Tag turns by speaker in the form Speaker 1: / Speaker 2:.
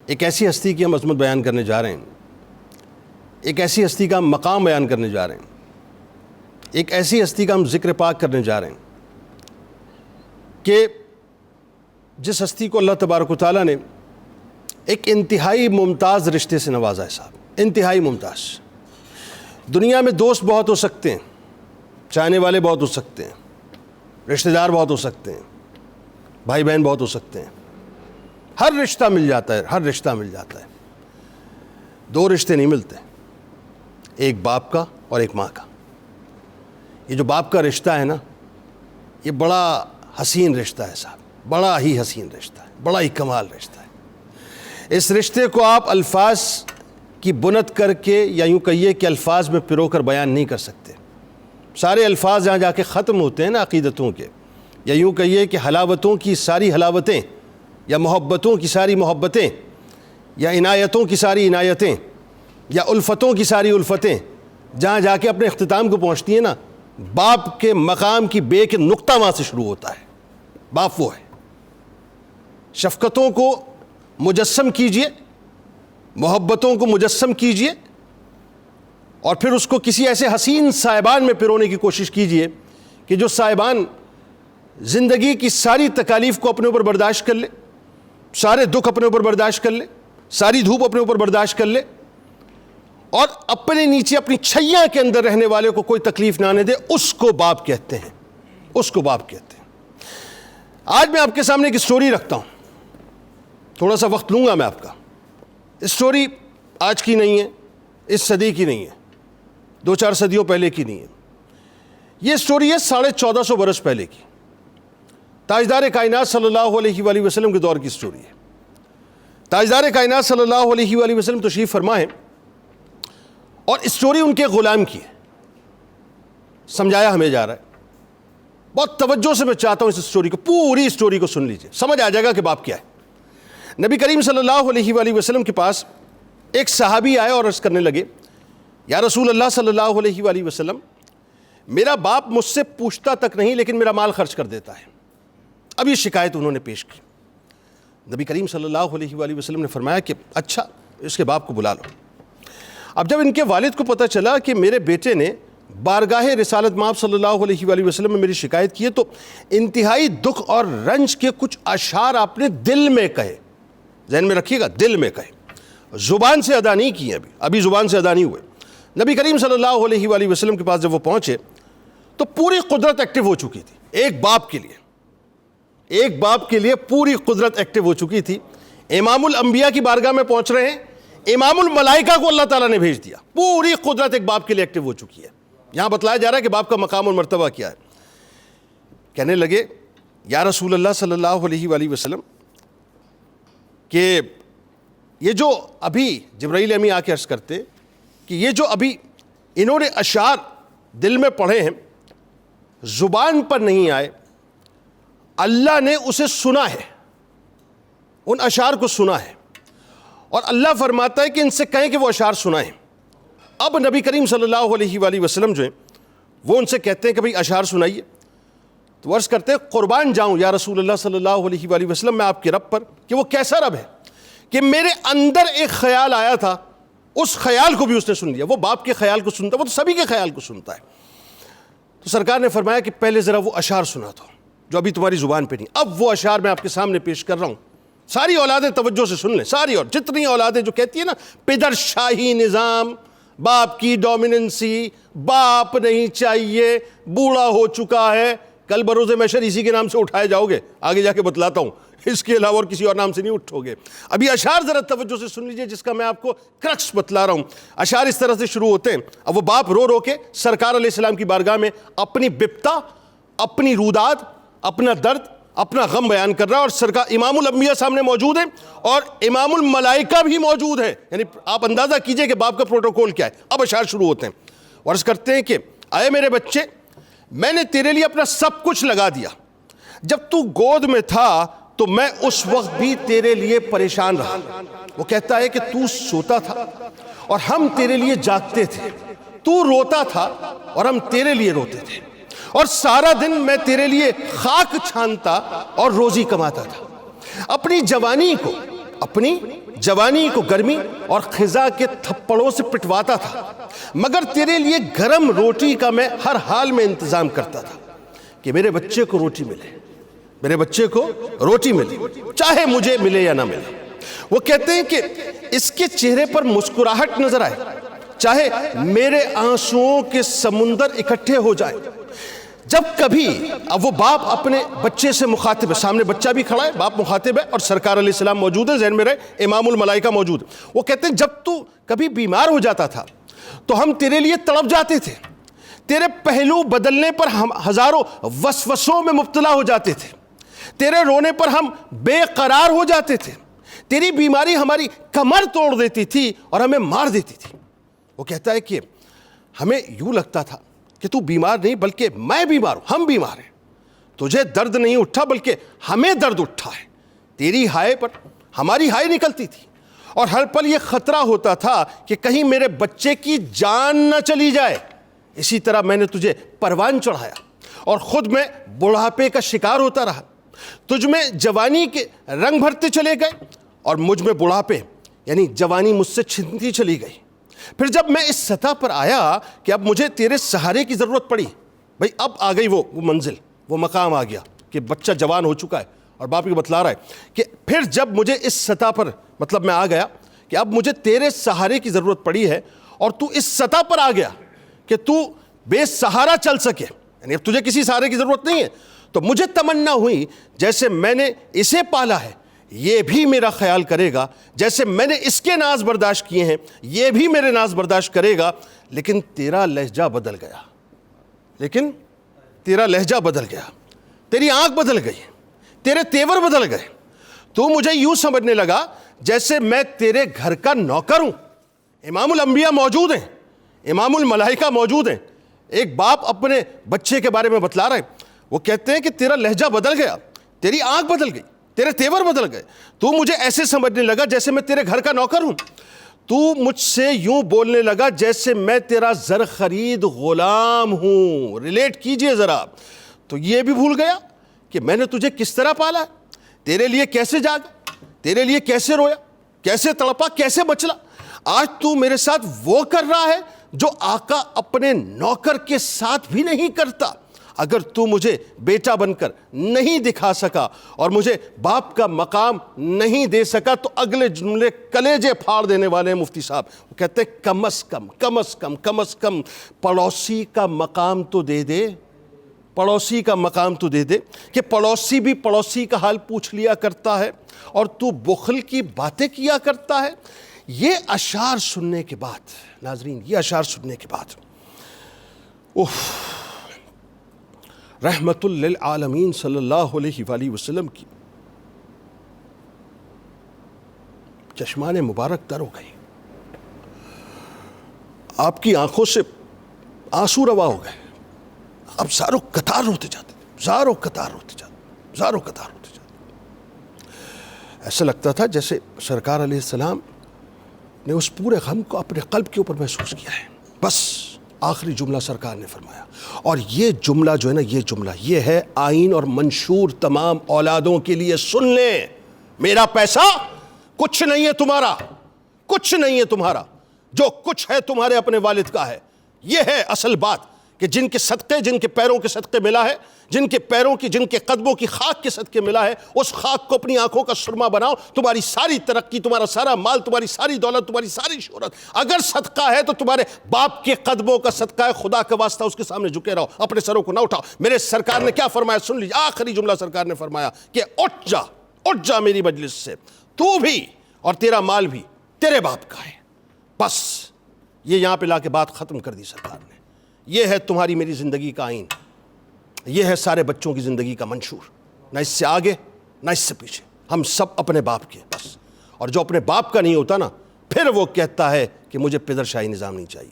Speaker 1: ایک ایسی ہستی کی ہم عظمت بیان کرنے جا رہے ہیں، ایک ایسی ہستی کا ہم مقام بیان کرنے جا رہے ہیں، ایک ایسی ہستی کا ہم ذکر پاک کرنے جا رہے ہیں کہ جس ہستی کو اللہ تبارک و تعالیٰ نے ایک انتہائی ممتاز رشتے سے نوازا ہے صاحب، انتہائی ممتاز۔ دنیا میں دوست بہت ہو سکتے ہیں، چاہنے والے بہت ہو سکتے ہیں، رشتہ دار بہت ہو سکتے ہیں، بھائی بہن بہت ہو سکتے ہیں، ہر رشتہ مل جاتا ہے، ہر رشتہ مل جاتا ہے۔ دو رشتے نہیں ملتے، ایک باپ کا اور ایک ماں کا۔ یہ جو باپ کا رشتہ ہے نا، یہ بڑا حسین رشتہ ہے صاحب، بڑا ہی حسین رشتہ ہے، بڑا ہی کمال رشتہ ہے۔ اس رشتے کو آپ الفاظ کی بنت کر کے یا یوں کہیے کہ الفاظ میں پرو کر بیان نہیں کر سکتے۔ سارے الفاظ جہاں جا کے ختم ہوتے ہیں نا عقیدتوں کے، یا یوں کہیے کہ حلاوتوں کی ساری حلاوتیں، یا محبتوں کی ساری محبتیں، یا عنایتوں کی ساری عنایتیں، یا الفتوں کی ساری الفتیں جہاں جا کے اپنے اختتام کو پہنچتی ہیں نا، باپ کے مقام کی بے کے نقطہ وہاں سے شروع ہوتا ہے۔ باپ وہ ہے۔ شفقتوں کو مجسم کیجئے، محبتوں کو مجسم کیجئے، اور پھر اس کو کسی ایسے حسین صاحبان میں پرونے کی کوشش کیجئے کہ جو صاحبان زندگی کی ساری تکالیف کو اپنے اوپر برداشت کر لے، سارے دکھ اپنے اوپر برداشت کر لے، ساری دھوپ اپنے اوپر برداشت کر لے، اور اپنے نیچے اپنی چھیا کے اندر رہنے والے کو کوئی تکلیف نہ آنے دے۔ اس کو باپ کہتے ہیں، اس کو باپ کہتے ہیں۔ آج میں آپ کے سامنے ایک سٹوری رکھتا ہوں، تھوڑا سا وقت لوں گا میں آپ کا۔ اسٹوری آج کی نہیں ہے، اس صدی کی نہیں ہے، 2-4 صدیوں پہلے کی نہیں ہے۔ یہ اسٹوری ہے 1450 برس پہلے کی، تاجدار کائنات صلی اللہ علیہ وآلہ وسلم کے دور کی اسٹوری ہے۔ تاجدار کائنات صلی اللہ علیہ وآلہ وسلم تشریف فرما ہے، اور اسٹوری ان کے غلام کی ہے۔ سمجھایا ہمیں جا رہا ہے، بہت توجہ سے میں چاہتا ہوں اس اسٹوری کو، پوری اسٹوری کو سن لیجئے، سمجھ آ جائے گا کہ باپ کیا ہے۔ نبی کریم صلی اللہ علیہ وآلہ وسلم کے پاس ایک صحابی آئے اور عرض کرنے لگے، یا رسول اللہ صلی اللہ علیہ وآلہ وسلم، میرا باپ مجھ سے پوچھتا تک نہیں لیکن میرا مال خرچ کر دیتا ہے۔ اب یہ شکایت انہوں نے پیش کی۔ نبی کریم صلی اللہ علیہ وآلہ وسلم نے فرمایا کہ اچھا، اس کے باپ کو بلا لو۔ اب جب ان کے والد کو پتہ چلا کہ میرے بیٹے نے بارگاہ رسالت مآب صلی اللہ علیہ وآلہ وسلم میں میری شکایت کی ہے، تو انتہائی دکھ اور رنج کے کچھ اشعار آپ نے دل میں کہے، ذہن میں رکھیے گا، دل میں کہے، زبان سے ادا نہیں کیے، ابھی زبان سے ادا نہیں ہوئے۔ نبی کریم صلی اللہ علیہ وآلہ وسلم کے پاس جب وہ پہنچے تو پوری قدرت ایکٹیو ہو چکی تھی۔ ایک باپ کے لیے پوری قدرت ایکٹیو ہو چکی تھی۔ امام الانبیاء کی بارگاہ میں پہنچ رہے ہیں، امام الملائکہ کو اللہ تعالیٰ نے بھیج دیا، پوری قدرت ایک باپ کے لیے ایکٹیو ہو چکی ہے۔ یہاں بتلایا جا رہا ہے کہ باپ کا مقام اور مرتبہ کیا ہے۔ کہنے لگے، یا رسول اللہ صلی اللہ علیہ وآلہ وسلم، کہ یہ جو ابھی جبرائیل امین آ کے عرض کرتے کہ یہ جو ابھی انہوں نے اشعار دل میں پڑھے ہیں، زبان پر نہیں آئے، اللہ نے اسے سنا ہے، ان اشعار کو سنا ہے، اور اللہ فرماتا ہے کہ ان سے کہیں کہ وہ اشعار سنائیں۔ اب نبی کریم صلی اللہ علیہ وآلہ وسلم جو ہیں وہ ان سے کہتے ہیں کہ بھئی اشعار سنائیے۔ تو عرض کرتے ہیں، قربان جاؤں یا رسول اللہ صلی اللہ علیہ وآلہ وسلم میں آپ کے رب پر، کہ وہ کیسا رب ہے کہ میرے اندر ایک خیال آیا تھا، اس خیال کو بھی اس نے سن لیا۔ وہ باپ کے خیال کو سنتا ہے، وہ تو سبھی کے خیال کو سنتا ہے۔ تو سرکار نے فرمایا کہ پہلے ذرا وہ اشعار سنا دو جو ابھی تمہاری زبان پہ نہیں۔ اب وہ اشعار میں آپ کے سامنے پیش کر رہا ہوں، ساری اولادیں توجہ سے سن لیں، ساری، اور جتنی اولادیں جو کہتی ہیں نا پدر شاہی نظام، باپ کی ڈومیننسی، باپ نہیں چاہیے، بوڑھا ہو چکا ہے، کل بروز محشر اسی کے نام سے اٹھائے جاؤ گے، آگے جا کے بتلاتا ہوں، اس کے علاوہ اور کسی اور نام سے نہیں اٹھو گے۔ ابھی اشعار ذرا توجہ سے سن لیجئے جس کا میں آپ کو کرکس بتلا رہا ہوں۔ اشعار اس طرح سے شروع ہوتے ہیں، اب وہ باپ رو رو کے سرکار علیہ السلام کی بارگاہ میں اپنی بپتا، اپنی روداد، اپنا درد، اپنا غم بیان کر رہا ہے، اور سرکار امام الانبیاء سامنے موجود ہیں اور امام الملائکہ بھی موجود ہے۔ یعنی آپ اندازہ کیجئے کہ باپ کا پروٹوکول کیا ہے۔ اب اشعار شروع ہوتے ہیں، عرض کرتے ہیں کہ اے میرے بچے، میں نے تیرے لیے اپنا سب کچھ لگا دیا۔ جب تو گود میں تھا تو میں اس وقت بھی تیرے لیے پریشان رہا۔ وہ کہتا ہے کہ تو سوتا تھا اور ہم تیرے لیے جاگتے تھے، تو روتا تھا اور ہم تیرے لیے روتے تھے، اور سارا دن میں تیرے لیے خاک چھانتا اور روزی کماتا تھا۔ اپنی جوانی کو، اپنی جوانی کو گرمی اور خزاں کے تھپڑوں سے پٹواتا تھا، مگر تیرے لیے گرم روٹی کا میں ہر حال میں انتظام کرتا تھا کہ میرے بچے کو روٹی ملے، میرے بچے کو روٹی ملے، چاہے مجھے ملے یا نہ ملے۔ وہ کہتے ہیں کہ اس کے چہرے پر مسکراہٹ نظر آئے، چاہے میرے آنسوؤں کے سمندر اکٹھے ہو جائے۔ جب کبھی اب وہ باپ اپنے بچے سے مخاطب ہے، سامنے بچہ بھی کھڑا ہے، باپ مخاطب ہے اور سرکار علیہ السلام موجود ہے، ذہن میں رہے امام الملائکہ موجود۔ وہ کہتے ہیں جب تو کبھی بیمار ہو جاتا تھا تو ہم تیرے لیے تڑپ جاتے تھے، تیرے پہلو بدلنے پر ہم ہزاروں وسوسوں میں مبتلا ہو جاتے تھے، تیرے رونے پر ہم بے قرار ہو جاتے تھے، تیری بیماری ہماری کمر توڑ دیتی تھی اور ہمیں مار دیتی تھی۔ وہ کہتا ہے کہ ہمیں یوں لگتا تھا کہ تو بیمار نہیں بلکہ میں بیمار ہوں، ہم بیمار ہیں، تجھے درد نہیں اٹھا بلکہ ہمیں درد اٹھا ہے۔ تیری ہائے پر ہماری ہائے نکلتی تھی اور ہر پل یہ خطرہ ہوتا تھا کہ کہیں میرے بچے کی جان نہ چلی جائے۔ اسی طرح میں نے تجھے پروان چڑھایا اور خود میں بڑھاپے کا شکار ہوتا رہا، تجھ میں جوانی کے رنگ بھرتے چلے گئے اور مجھ میں بڑھاپے یعنی جوانی مجھ سے چھنتی چلی گئی۔ پھر جب میں اس سطح پر آیا کہ اب مجھے تیرے سہارے کی ضرورت پڑی، بھئی اب آ گئی وہ منزل، وہ مقام آ گیا کہ بچہ جوان ہو چکا ہے اور باپ کو بتلا رہا ہے کہ پھر جب مجھے اس سطح پر مطلب میں آ گیا کہ اب مجھے تیرے سہارے کی ضرورت پڑی ہے اور تو اس سطح پر آ گیا کہ تو بے سہارا چل سکے، یعنی اب تجھے کسی سہارے کی ضرورت نہیں ہے، تو مجھے تمنا ہوئی جیسے میں نے اسے پالا ہے یہ بھی میرا خیال کرے گا، جیسے میں نے اس کے ناز برداشت کیے ہیں یہ بھی میرے ناز برداشت کرے گا۔ لیکن تیرا لہجہ بدل گیا، لیکن تیرا لہجہ بدل گیا، تیری آنکھ بدل گئی، تیرے تیور بدل گئے، تو مجھے یوں سمجھنے لگا جیسے میں تیرے گھر کا نوکر ہوں۔ امام الانبیاء موجود ہیں، امام الملائکہ موجود ہیں، ایک باپ اپنے بچے کے بارے میں بتلا رہے ہیں، وہ کہتے ہیں کہ تیرا لہجہ بدل گیا، تیری آنکھ بدل گئی، تیرے تیور بدل گئے، تو مجھے ایسے سمجھنے لگا جیسے میں تیرے گھر کا نوکر ہوں، تو مجھ سے یوں بولنے لگا جیسے میں تیرا زر خرید غلام ہوں۔ ریلیٹ کیجئے ذرا، تو یہ بھی بھول گیا کہ میں نے تجھے کس طرح پالا ہے، تیرے لیے کیسے جاگا، تیرے لیے کیسے رویا، کیسے تڑپا، کیسے بچلا۔ آج تو میرے ساتھ وہ کر رہا ہے جو آقا اپنے نوکر کے ساتھ بھی نہیں کرتا۔ اگر تو مجھے بیٹا بن کر نہیں دکھا سکا اور مجھے باپ کا مقام نہیں دے سکا تو اگلے جملے کلیجے پھاڑ دینے والے ہیں مفتی صاحب۔ وہ کہتے ہیں کم از کم پڑوسی کا مقام تو دے دے، پڑوسی کا مقام تو دے دے، کہ پڑوسی بھی پڑوسی کا حال پوچھ لیا کرتا ہے اور تو بخل کی باتیں کیا کرتا ہے۔ یہ اشعار سننے کے بعد ناظرین، یہ اشعار سننے کے بعد رحمت للعالمین صلی اللہ علیہ وآلہ وسلم کی چشمان مبارک تر ہو گئی، آپ کی آنکھوں سے آنسو روا ہو گئے، اب زاروں قطار روتے جاتے، زاروں قطار روتے جاتے۔ ایسا لگتا تھا جیسے سرکار علیہ السلام نے اس پورے غم کو اپنے قلب کے اوپر محسوس کیا ہے۔ بس آخری جملہ سرکار نے فرمایا، اور یہ جملہ جو ہے نا، یہ جملہ یہ ہے آئین اور منشور تمام اولادوں کے لیے، سن لیں، میرا پیسہ کچھ نہیں ہے تمہارا، کچھ نہیں ہے تمہارا، جو کچھ ہے تمہارے اپنے والد کا ہے۔ یہ ہے اصل بات کہ جن کے صدقے، جن کے پیروں کے صدقے ملا ہے، جن کے پیروں کی، جن کے قدموں کی خاک کے صدقے ملا ہے، اس خاک کو اپنی آنکھوں کا سرما بناؤ۔ تمہاری ساری ترقی، تمہارا سارا مال، تمہاری ساری دولت، تمہاری ساری شہرت اگر صدقہ ہے تو تمہارے باپ کے قدموں کا صدقہ ہے۔ خدا کا واسطہ اس کے سامنے جھکے رہو، اپنے سروں کو نہ اٹھاؤ۔ میرے سرکار نے کیا فرمایا سن لیجیے، آخری جملہ سرکار نے فرمایا کہ اٹھ جا میری مجلس سے، تو بھی اور تیرا مال بھی تیرے باپ کا ہے۔ بس یہ یہاں پہ لا کے بات ختم کر دی سرکار نے۔ یہ ہے تمہاری میری زندگی کا آئین، یہ ہے سارے بچوں کی زندگی کا منشور، نہ اس سے آگے نہ اس سے پیچھے، ہم سب اپنے باپ کے بس۔ اور جو اپنے باپ کا نہیں ہوتا نا، پھر وہ کہتا ہے کہ مجھے پدر شاہی نظام نہیں چاہیے۔